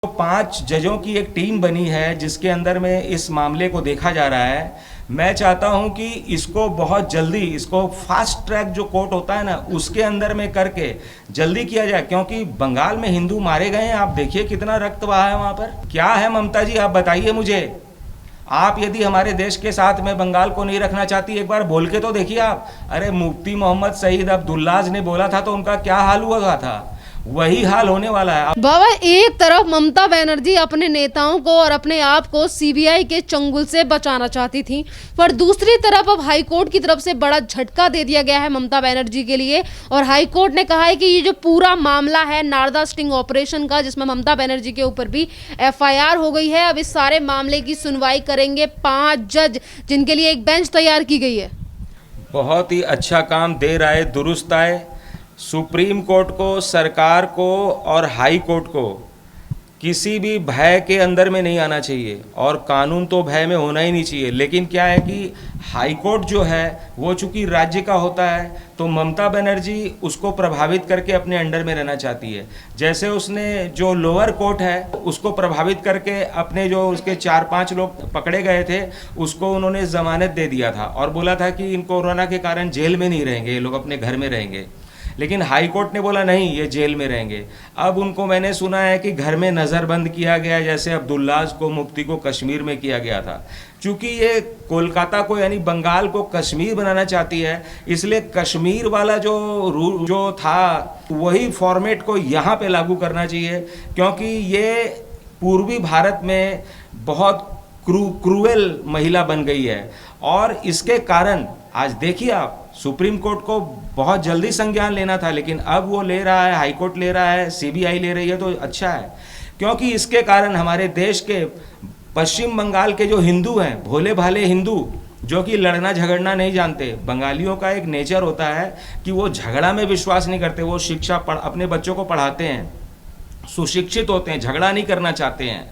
तो 5 जजों की एक टीम बनी है जिसके अंदर में इस मामले को देखा जा रहा है। मैं चाहता हूं कि इसको बहुत जल्दी, इसको फास्ट ट्रैक जो कोर्ट होता है ना, उसके अंदर में करके जल्दी किया जाए, क्योंकि बंगाल में हिंदू मारे गए हैं। आप देखिए कितना रक्त बहा है वहां पर। क्या है ममता जी, आप बताइए मुझे। आप यदि हमारे देश के साथ में बंगाल को नहीं रखना चाहती, एक बार बोल के तो देखिए आप। अरे मुफ्ती मोहम्मद सईद अब्दुल्लाज ने बोला था तो उनका क्या हाल हुआ था, वही हाल होने वाला है। बाबा, एक तरफ ममता बनर्जी अपने नेताओं को और अपने आप को सीबीआई के चंगुल से बचाना चाहती थी, पर दूसरी तरफ अब हाईकोर्ट की तरफ से बड़ा झटका दे दिया गया है ममता बनर्जी के लिए। और हाईकोर्ट ने कहा है कि ये जो पूरा मामला है नारदा स्टिंग ऑपरेशन का, जिसमें ममता बनर्जी के ऊपर भी एफआईआर हो गई है, अब इस सारे मामले की सुनवाई करेंगे 5 जज, जिनके लिए एक बेंच तैयार की गई है। बहुत ही अच्छा काम, देर आए दुरुस्त आए। सुप्रीम कोर्ट को, सरकार को और हाई कोर्ट को किसी भी भय के अंदर में नहीं आना चाहिए, और कानून तो भय में होना ही नहीं चाहिए। लेकिन क्या है कि हाई कोर्ट जो है वो चूंकि राज्य का होता है, तो ममता बनर्जी उसको प्रभावित करके अपने अंडर में रहना चाहती है। जैसे उसने जो लोअर कोर्ट है उसको प्रभावित करके अपने जो उसके 4-5 लोग पकड़े गए थे उसको उन्होंने ज़मानत दे दिया था और बोला था कि इन कोरोना के कारण जेल में नहीं रहेंगे, ये लोग अपने घर में रहेंगे। लेकिन हाई कोर्ट ने बोला नहीं, ये जेल में रहेंगे। अब उनको मैंने सुना है कि घर में नज़रबंद किया गया, जैसे अब्दुल्लाज को, मुफ्ती को कश्मीर में किया गया था। चूंकि ये कोलकाता को यानी बंगाल को कश्मीर बनाना चाहती है, इसलिए कश्मीर वाला जो था वही फॉर्मेट को यहाँ पे लागू करना चाहिए, क्योंकि ये पूर्वी भारत में बहुत क्रूएल महिला बन गई है। और इसके कारण आज देखिए आप, सुप्रीम कोर्ट को बहुत जल्दी संज्ञान लेना था, लेकिन अब वो ले रहा है, हाई कोर्ट ले रहा है, सीबीआई ले रही है, तो अच्छा है। क्योंकि इसके कारण हमारे देश के पश्चिम बंगाल के जो हिंदू हैं, भोले भाले हिंदू, जो कि लड़ना झगड़ना नहीं जानते। बंगालियों का एक नेचर होता है कि वो झगड़ा में विश्वास नहीं करते, वो शिक्षा अपने बच्चों को पढ़ाते हैं, सुशिक्षित होते हैं, झगड़ा नहीं करना चाहते हैं।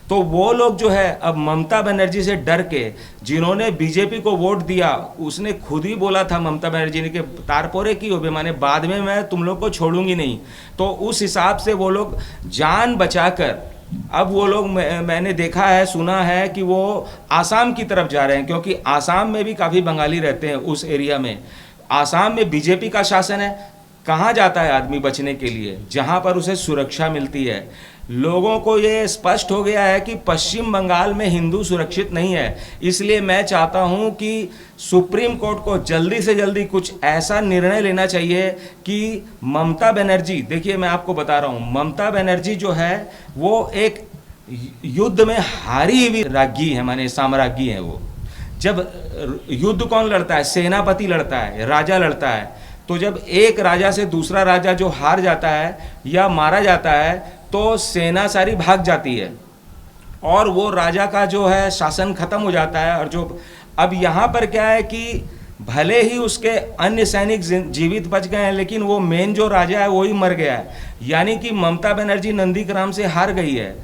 तो वो लोग जो है अब ममता बनर्जी से डर के, जिन्होंने बीजेपी को वोट दिया, उसने खुद ही बोला था ममता बनर्जी ने कि तारपोरे की होबे, माने बाद में मैं तुम लोग को छोड़ूंगी नहीं। तो उस हिसाब से वो लोग जान बचाकर अब वो लोग, मैंने देखा है, सुना है कि वो आसाम की तरफ जा रहे हैं, क्योंकि आसाम में भी काफ़ी बंगाली रहते हैं उस एरिया में। आसाम में बीजेपी का शासन है, कहाँ जाता है आदमी बचने के लिए, जहाँ पर उसे सुरक्षा मिलती है। लोगों को ये स्पष्ट हो गया है कि पश्चिम बंगाल में हिंदू सुरक्षित नहीं है। इसलिए मैं चाहता हूँ कि सुप्रीम कोर्ट को जल्दी से जल्दी कुछ ऐसा निर्णय लेना चाहिए कि ममता बनर्जी, देखिए मैं आपको बता रहा हूँ, ममता बनर्जी जो है वो एक युद्ध में हारी हुई राज्ञी है, माने साम्राज्ञी है वो। जब युद्ध कौन लड़ता है, सेनापति लड़ता है, राजा लड़ता है। तो जब एक राजा से दूसरा राजा जो हार जाता है या मारा जाता है, तो सेना सारी भाग जाती है और वो राजा का जो है शासन खत्म हो जाता है। और जो अब यहाँ पर क्या है कि भले ही उसके अन्य सैनिक जीवित बच गए हैं, लेकिन वो मेन जो राजा है वही मर गया है। यानी कि ममता बनर्जी नंदीग्राम से हार गई है।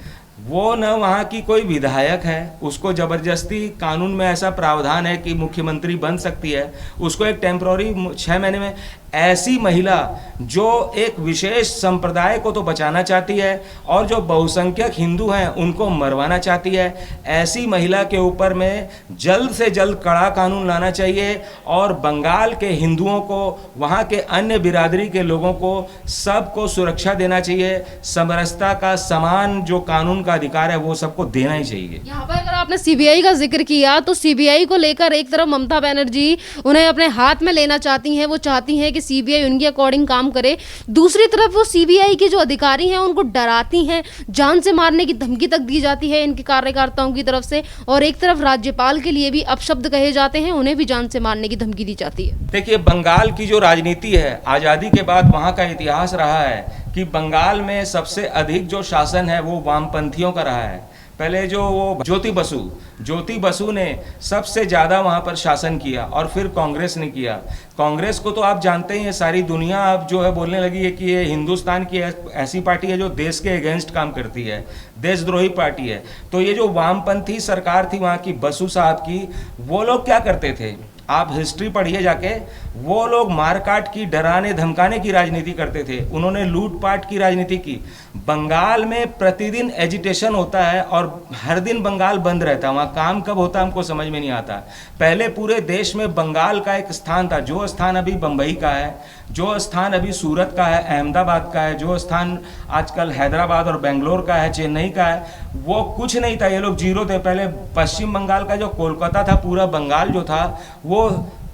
वो न वहाँ की कोई विधायक है, उसको ज़बरदस्ती कानून में ऐसा प्रावधान है कि मुख्यमंत्री बन सकती है, उसको एक टेम्प्रोरी 6 महीने में। ऐसी महिला जो एक विशेष संप्रदाय को तो बचाना चाहती है और जो बहुसंख्यक हिंदू हैं उनको मरवाना चाहती है, ऐसी महिला के ऊपर में जल्द से जल्द कड़ा कानून लाना चाहिए। और बंगाल के हिंदुओं को, वहाँ के अन्य बिरादरी के लोगों को, सबको सुरक्षा देना चाहिए। समरसता का समान जो कानून का अधिकार है वो सबको देना ही चाहिए। यहाँ पर अगर आपने सीबीआई का जिक्र किया, तो सीबीआई को लेकर एक तरफ ममता बनर्जी उन्हें अपने हाथ में लेना चाहती हैं, वो चाहती हैं कि सीबीआई उनके अकॉर्डिंग काम करे। दूसरी तरफ वो सीबीआई के जो अधिकारी हैं उनको डराती हैं, जान से मारने की धमकी तक दी जाती है इनके कार्यकर्ताओं की तरफ से। और एक तरफ राज्यपाल के लिए भी अपशब्द कहे जाते हैं, उन्हें भी जान से मारने की धमकी दी जाती है। देखिए, बंगाल की जो राजनीति है, आज़ादी के बाद वहाँ का इतिहास रहा है कि बंगाल में सबसे अधिक जो शासन है वो वामपंथियों का रहा है। पहले जो वो ज्योति बसु ने सबसे ज़्यादा वहाँ पर शासन किया और फिर कांग्रेस ने किया। कांग्रेस को तो आप जानते ही हैं, सारी दुनिया अब जो है बोलने लगी है कि ये हिंदुस्तान की ऐसी पार्टी है जो देश के अगेंस्ट काम करती है, देशद्रोही पार्टी है। तो ये जो वामपंथी सरकार थी वहाँ की, बसु साहब की, वो लोग क्या करते थे, आप हिस्ट्री पढ़िए जाके, वो लोग मारकाट की, डराने धमकाने की राजनीति करते थे। उन्होंने लूटपाट की राजनीति की। बंगाल में प्रतिदिन एजिटेशन होता है और हर दिन बंगाल बंद रहता है, वहाँ काम कब होता है हमको समझ में नहीं आता। पहले पूरे देश में बंगाल का एक स्थान था, जो स्थान अभी बम्बई का है, जो स्थान अभी सूरत का है, अहमदाबाद का है, जो स्थान आजकल हैदराबाद और बेंगलोर का है, चेन्नई का है, वो कुछ नहीं था, ये लोग जीरो थे। पहले पश्चिम बंगाल का जो कोलकाता था, पूरा बंगाल जो था वो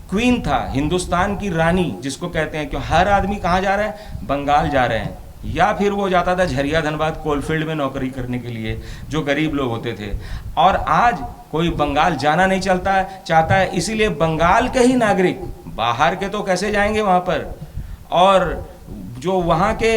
क्वीन था, हिंदुस्तान की रानी जिसको कहते हैं। क्यों हर आदमी कहाँ जा रहा है? बंगाल जा रहे हैं, या फिर वो जाता था झरिया धनबाद कोलफील्ड में नौकरी करने के लिए, जो गरीब लोग होते थे। और आज कोई बंगाल जाना नहीं चाहता है, इसीलिए बंगाल के ही नागरिक बाहर के तो कैसे जाएंगे वहाँ पर, और जो वहाँ के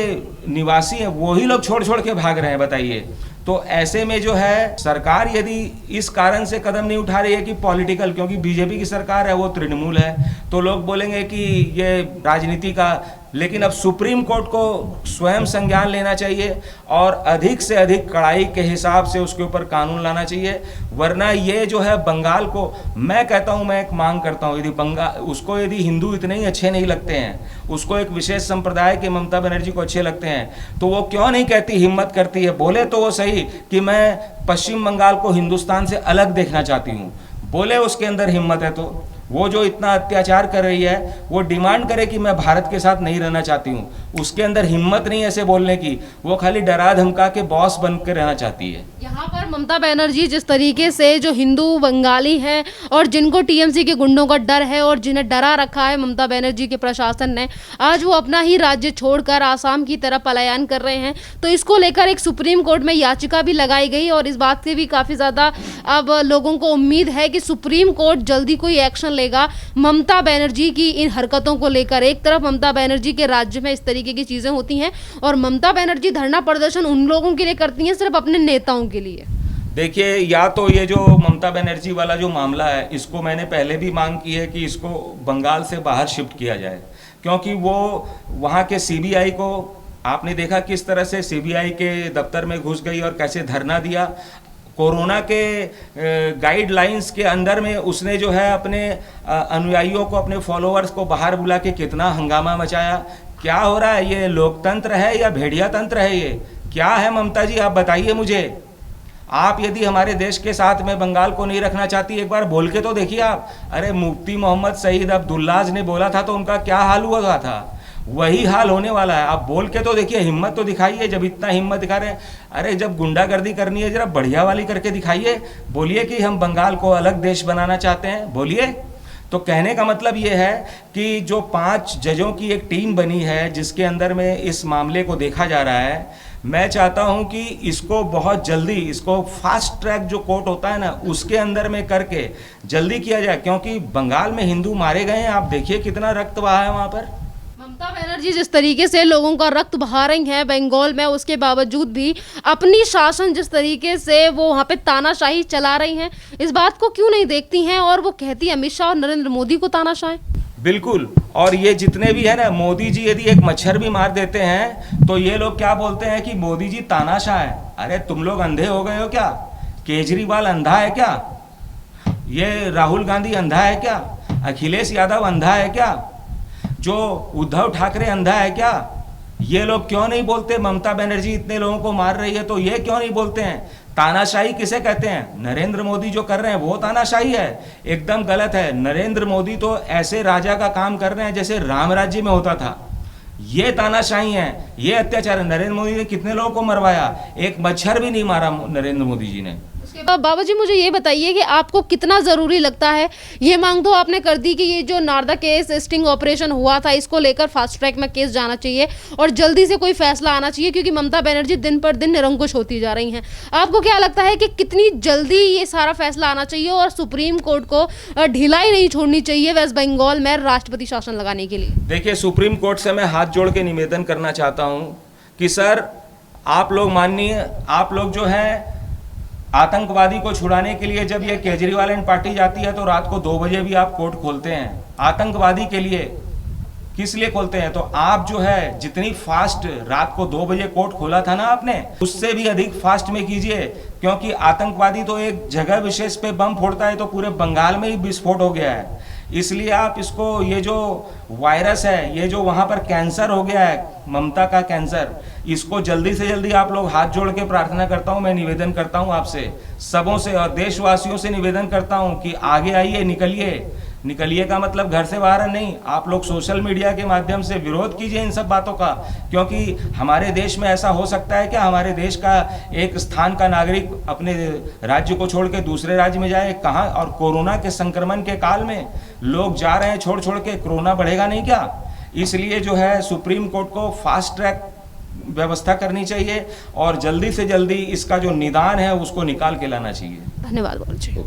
निवासी हैं वही लोग छोड़ छोड़ के भाग रहे हैं, बताइए। तो ऐसे में जो है सरकार यदि इस कारण से कदम नहीं उठा रही है कि पॉलिटिकल, क्योंकि बीजेपी की सरकार है, वो तृणमूल है, तो लोग बोलेंगे कि ये राजनीति का, लेकिन अब सुप्रीम कोर्ट को स्वयं संज्ञान लेना चाहिए और अधिक से अधिक कड़ाई के हिसाब से उसके ऊपर कानून लाना चाहिए। वरना ये जो है बंगाल को, मैं कहता हूँ, मैं एक मांग करता हूँ, यदि बंगाल उसको, यदि हिंदू इतने ही अच्छे नहीं लगते हैं, उसको एक विशेष संप्रदाय के ममता बनर्जी को अच्छे लगते हैं, तो वो क्यों नहीं कहती, हिम्मत करती है, बोले तो वो सही कि मैं पश्चिम बंगाल को हिंदुस्तान से अलग देखना चाहती हूँ, बोले उसके अंदर हिम्मत है। तो वो जो इतना अत्याचार कर रही है, वो डिमांड करे कि मैं भारत के साथ नहीं रहना चाहती हूँ, उसके अंदर हिम्मत नहीं ऐसे बोलने की, वो खाली डरा धमका के बॉस बन के रहना चाहती है। यहाँ पर ममता बनर्जी जिस तरीके से जो हिंदू बंगाली हैं और जिनको टीएमसी के गुंडों का डर है और जिन्हें डरा रखा है ममता बनर्जी के प्रशासन ने, आज वो अपना ही राज्य छोड़कर आसाम की तरफ पलायन कर रहे हैं। तो इसको लेकर एक सुप्रीम कोर्ट में याचिका भी लगाई गई और इस बात से भी काफ़ी ज़्यादा अब लोगों को उम्मीद है कि सुप्रीम कोर्ट जल्दी कोई एक्शन लेगा ममता बनर्जी की इन हरकतों को लेकर। एक तरफ ममता बनर्जी के राज्य में इस तरीके की चीज़ें होती हैं और ममता बनर्जी धरना प्रदर्शन उन लोगों के लिए करती हैं, सिर्फ अपने नेताओं के लिए। देखिए, या तो ये जो ममता बनर्जी वाला जो मामला है, इसको मैंने पहले भी मांग की है कि इसको बंगाल से बाहर शिफ्ट किया जाए, क्योंकि वो वहाँ के सीबीआई को, आपने देखा किस तरह से सीबीआई के दफ्तर में घुस गई और कैसे धरना दिया। कोरोना के गाइडलाइंस के अंदर में उसने जो है अपने अनुयायियों को, अपने फॉलोअर्स को बाहर बुला के कितना हंगामा मचाया। क्या हो रहा है? ये लोकतंत्र है या भेड़िया तंत्र है? ये क्या है ममता जी, आप बताइए मुझे। आप यदि हमारे देश के साथ में बंगाल को नहीं रखना चाहती, एक बार बोल के तो देखिए आप। अरे मुफ्ती मोहम्मद सईद अब्दुल्लाज ने बोला था तो उनका क्या हाल हुआ था, वही हाल होने वाला है। आप बोल के तो देखिए, हिम्मत तो दिखाइए। जब इतना हिम्मत दिखा रहे हैं, अरे जब गुंडागर्दी करनी है जरा बढ़िया वाली करके दिखाइए। बोलिए कि हम बंगाल को अलग देश बनाना चाहते हैं, बोलिए। तो कहने का मतलब ये है कि जो 5 जजों की एक टीम बनी है जिसके अंदर में इस मामले को देखा जा रहा है, मैं चाहता हूं कि इसको बहुत जल्दी, इसको फास्ट ट्रैक जो कोर्ट होता है ना, उसके अंदर में करके जल्दी किया जाए, क्योंकि बंगाल में हिंदू मारे गए हैं। आप देखिए कितना रक्त बहा है वहाँ पर। ममता बनर्जी जिस तरीके से लोगों का रक्त बहा रही हैं बंगाल में, उसके बावजूद भी अपनी शासन जिस तरीके से वो वहाँ पे तानाशाही चला रही हैं, इस बात को क्यों नहीं देखती हैं और वो कहती है अमित शाह और नरेंद्र मोदी को तानाशाह। बिल्कुल। और ये जितने भी है ना, मोदी जी यदि एक मच्छर भी मार देते हैं तो ये लोग क्या बोलते हैं कि मोदी जी तानाशाह है। अरे तुम लोग अंधे हो गए हो क्या? केजरीवाल अंधा है क्या? ये राहुल गांधी अंधा है क्या? अखिलेश यादव अंधा है क्या? जो उद्धव ठाकरे अंधा है क्या? ये लोग क्यों नहीं बोलते? ममता बनर्जी इतने लोगों को मार रही है तो ये क्यों नहीं बोलते हैं? तानाशाही किसे कहते हैं? नरेंद्र मोदी जो कर रहे हैं वो तानाशाही है, एकदम गलत है। नरेंद्र मोदी तो ऐसे राजा का काम कर रहे हैं जैसे राम राज्य में होता था। ये तानाशाही है, ये अत्याचार है। नरेंद्र मोदी ने कितने लोगों को मरवाया? एक मच्छर भी नहीं मारा नरेंद्र मोदी जी ने। उसके बाद बाबा जी मुझे ये बताइए कि आपको कितना ज़रूरी लगता है, ये मांग तो आपने कर दी कि ये जो नारदा केस स्टिंग ऑपरेशन हुआ था इसको लेकर फास्ट ट्रैक में केस जाना चाहिए और जल्दी से कोई फैसला आना चाहिए, क्योंकि ममता बनर्जी दिन पर दिन निरंकुश होती जा रही हैं। आपको क्या लगता है कि कितनी जल्दी ये सारा फैसला आना चाहिए और सुप्रीम कोर्ट को ढिलाई नहीं छोड़नी चाहिए वेस्ट बंगाल में राष्ट्रपति शासन लगाने के लिए? देखिए, सुप्रीम कोर्ट से मैं हाथ जोड़ के निवेदन करना चाहता हूँ कि सर, आप लोग माननीय, आप लोग जो है आतंकवादी को छुड़ाने के लिए जब ये केजरीवाल एंड पार्टी जाती है तो रात को 2 बजे भी आप कोर्ट खोलते हैं आतंकवादी के लिए। किस लिए खोलते हैं? तो आप जो है जितनी फास्ट रात को 2 बजे कोर्ट खोला था ना आपने, उससे भी अधिक फास्ट में कीजिए, क्योंकि आतंकवादी तो एक जगह विशेष पे बम फोड़ता है तो पूरे बंगाल में ही विस्फोट हो गया है। इसलिए आप इसको, ये जो वायरस है, ये जो वहाँ पर कैंसर हो गया है, ममता का कैंसर, इसको जल्दी से जल्दी आप लोग हाथ जोड़ के प्रार्थना करता हूँ, मैं निवेदन करता हूँ आपसे सबों से और देशवासियों से निवेदन करता हूँ कि आगे आइए, निकलिए। निकलिए का मतलब घर से बाहर नहीं, आप लोग सोशल मीडिया के माध्यम से विरोध कीजिए इन सब बातों का, क्योंकि हमारे देश में ऐसा हो सकता है क्या हमारे देश का एक स्थान का नागरिक अपने राज्य को छोड़ के दूसरे राज्य में जाए? कहाँ? और कोरोना के संक्रमण के काल में लोग जा रहे हैं छोड़ छोड़ के, कोरोना बढ़ेगा नहीं क्या? इसलिए जो है सुप्रीम कोर्ट को फास्ट ट्रैक व्यवस्था करनी चाहिए और जल्दी से जल्दी इसका जो निदान है उसको निकाल के लाना चाहिए। धन्यवाद बाबू जी।